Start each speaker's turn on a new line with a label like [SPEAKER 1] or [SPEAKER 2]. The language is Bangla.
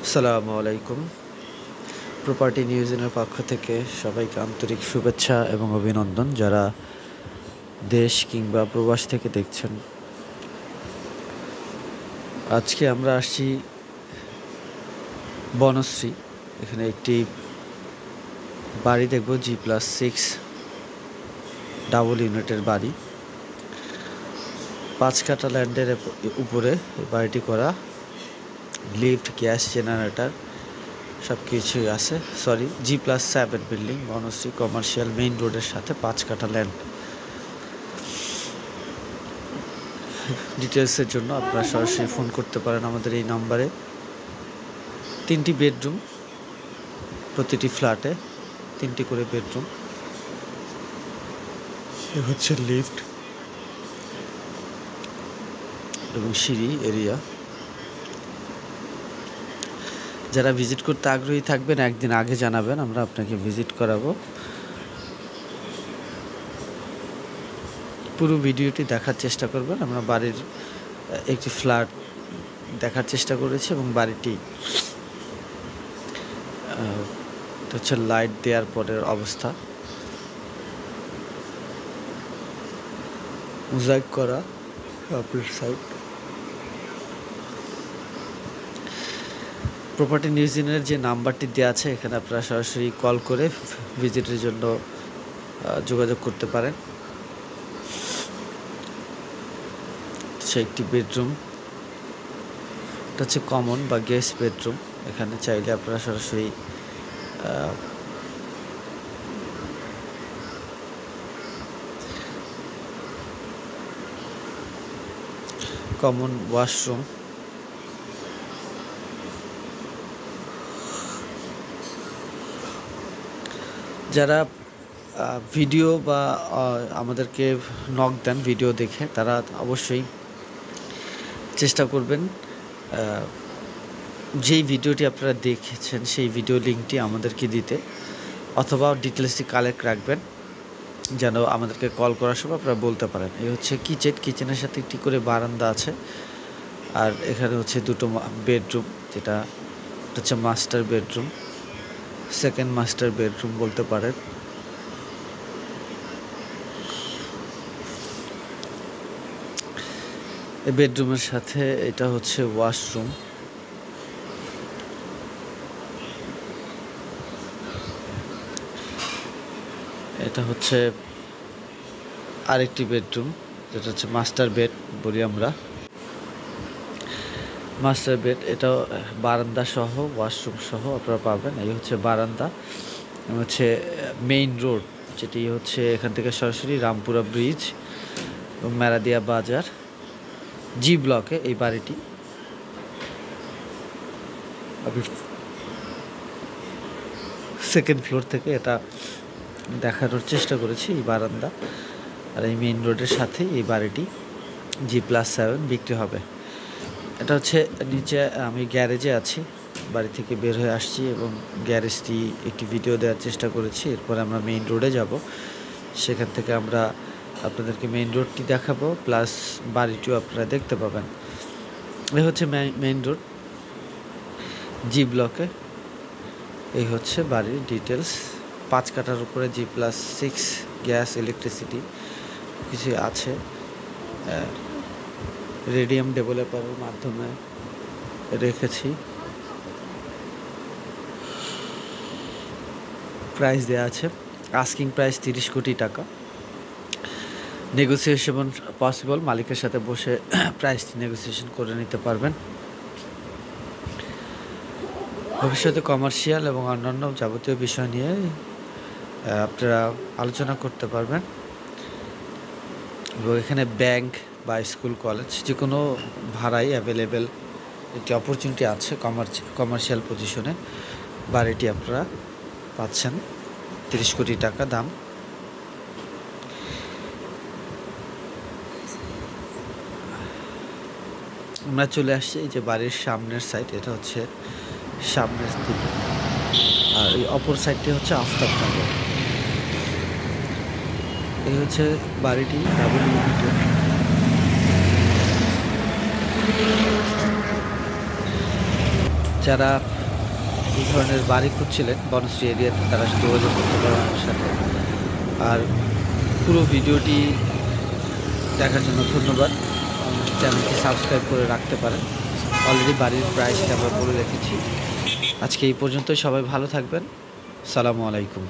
[SPEAKER 1] আসসালামু আলাইকুম। প্রপার্টি নিউজের পক্ষ থেকে সবাইকে আন্তরিক শুভেচ্ছা এবং অভিনন্দন যারা দেশ কিংবা প্রবাস থেকে দেখছেন। আজকে আমরা আসছি বনশ্রী। এখানে একটি বাড়ি দেখব, G+6 ডাবল ইউনিটের বাড়ি। 5 কাঠা ল্যান্ডের উপরে এই বাড়িটি করা। লিফট, গ্যাস, জেনারেটর সব কিছুই আছে। G+7 building, Banasree commercial main রোডের সাথে 5 কাঠা ল্যান্ড। ডিটেলসের জন্য আপনারা সরাসরি ফোন করতে পারেন আমাদের এই নাম্বারে। 3টি বেডরুম, প্রতিটি ফ্ল্যাটে 3টি করে বেডরুম। এ হচ্ছে লিফট এবং সিঁড়ি এরিয়া। যারা ভিজিট করতে আগ্রহী থাকবেন একদিন আগে জানাবেন, আমরা আপনাকে ভিজিট করাবো। পুরো ভিডিওটি দেখার চেষ্টা করবেন। আমরা বাড়ির একটি ফ্ল্যাট দেখার চেষ্টা করেছি এবং বাড়িটি হচ্ছে লাইট দেওয়ার পরের অবস্থা, মোজাইক করা সাইড। প্রপার্টি নিউজের যে নাম্বারটি দেওয়া আছে এখানে আপনারা সরাসরি কল করে ভিজিটের জন্য যোগাযোগ করতে পারেন। সে একটি বেডরুম, এটা হচ্ছে কমন বা গেস্ট বেডরুম। এখানে চাইলে আপনারা সরাসরি কমন ওয়াশরুম, যারা ভিডিও বা আমাদেরকে নক দেন ভিডিও দেখে, তারা অবশ্যই চেষ্টা করবেন যেই ভিডিওটি আপনারা দেখেছেন সেই ভিডিও লিঙ্কটি আমাদেরকে দিতে, অথবা ডিটেলসটি কালেক্ট রাখবেন যেন আমাদেরকে কল করার সময় আপনারা বলতে পারেন। এই হচ্ছে কিচেনের সাথে একটি করে বারান্দা আছে। আর এখানে হচ্ছে 2টো বেডরুম, যেটা হচ্ছে master bedroom, second master bedroom বলতে পারেন। এই বেডরুমের সাথে এটা হচ্ছে ওয়াশরুম। এটা হচ্ছে আরেকটি বেডরুম, যেটা হচ্ছে মাস্টার বেড বলি আমরা। মাস্টার বেড, এটাও বারান্দা সহ ওয়াশরুম সহ আপনারা পাবেন। এই হচ্ছে বারান্দা, হচ্ছে মেইন রোড, যেটি হচ্ছে এখান থেকে সরাসরি রামপুরা ব্রিজ এবং মেরাদিয়া বাজার, জি ব্লকে এই বাড়িটি। আমি সেকেন্ড ফ্লোর থেকে এটা দেখানোর চেষ্টা করেছি, এই বারান্দা। আর এই মেইন রোডের সাথে এই বাড়িটি G+7 বিক্রি হবে। এটা হচ্ছে নিচে, আমি গ্যারেজে আছি, বাড়ি থেকে বের হয়ে আসছি এবং গ্যারেজটি একটি ভিডিও দেওয়ার চেষ্টা করেছি। এরপর আমরা মেইন রোডে যাব, সেখান থেকে আমরা আপনাদেরকে মেইন রোডটি দেখাবো, প্লাস বাড়িটিও আপনারা দেখতে পাবেন। এই হচ্ছে মেইন রোড, জি ব্লকে। এই হচ্ছে বাড়ির ডিটেলস। 5 কাঠার উপরে G+6 গ্যাস, ইলেকট্রিসিটি কিছু আছে। রেডিয়াম ডেভেলপারের মাধ্যমে রেখেছি। প্রাইস দেওয়া আছে, আস্কিং প্রাইস 30 কোটি টাকা। নেগোসিয়েশন পসিবল, মালিকের সাথে বসে প্রাইসটি নেগোসিয়েশন করে নিতে পারবেন। ভবিষ্যতে কমার্শিয়াল এবং অন্যান্য যাবতীয় বিষয় নিয়ে আপনারা আলোচনা করতে পারবেন। এবং এখানে ব্যাংক বা স্কুল, কলেজ যে কোনো ভাড়াই অ্যাভেলেবেল একটি অপরচুনিটি আছে। কমার্শিয়াল পজিশনে বাড়িটি আপনারা পাচ্ছেন, 30 কোটি টাকা দাম। আমরা চলে আসছি এই যে বাড়ির সামনের সাইড, এটা হচ্ছে সামনের দিকে, আর এই অপর সাইডটি হচ্ছে আফতাবনগর। এই হচ্ছে বাড়িটি ডাবল ইউনিটের। যারা এই ধরনের বাড়ি খুঁজছিলেন বনশ্রী এরিয়াতে তারা যোগাযোগ করতে পারেন আমার সাথে। আর পুরো ভিডিওটি দেখার জন্য ধন্যবাদ। চ্যানেলটি সাবস্ক্রাইব করে রাখতে পারেন। অলরেডি বাড়ির প্রাইসটা আমরা বলে রেখেছি। আজকে এই পর্যন্তই, সবাই ভালো থাকবেন। আসসালামু আলাইকুম।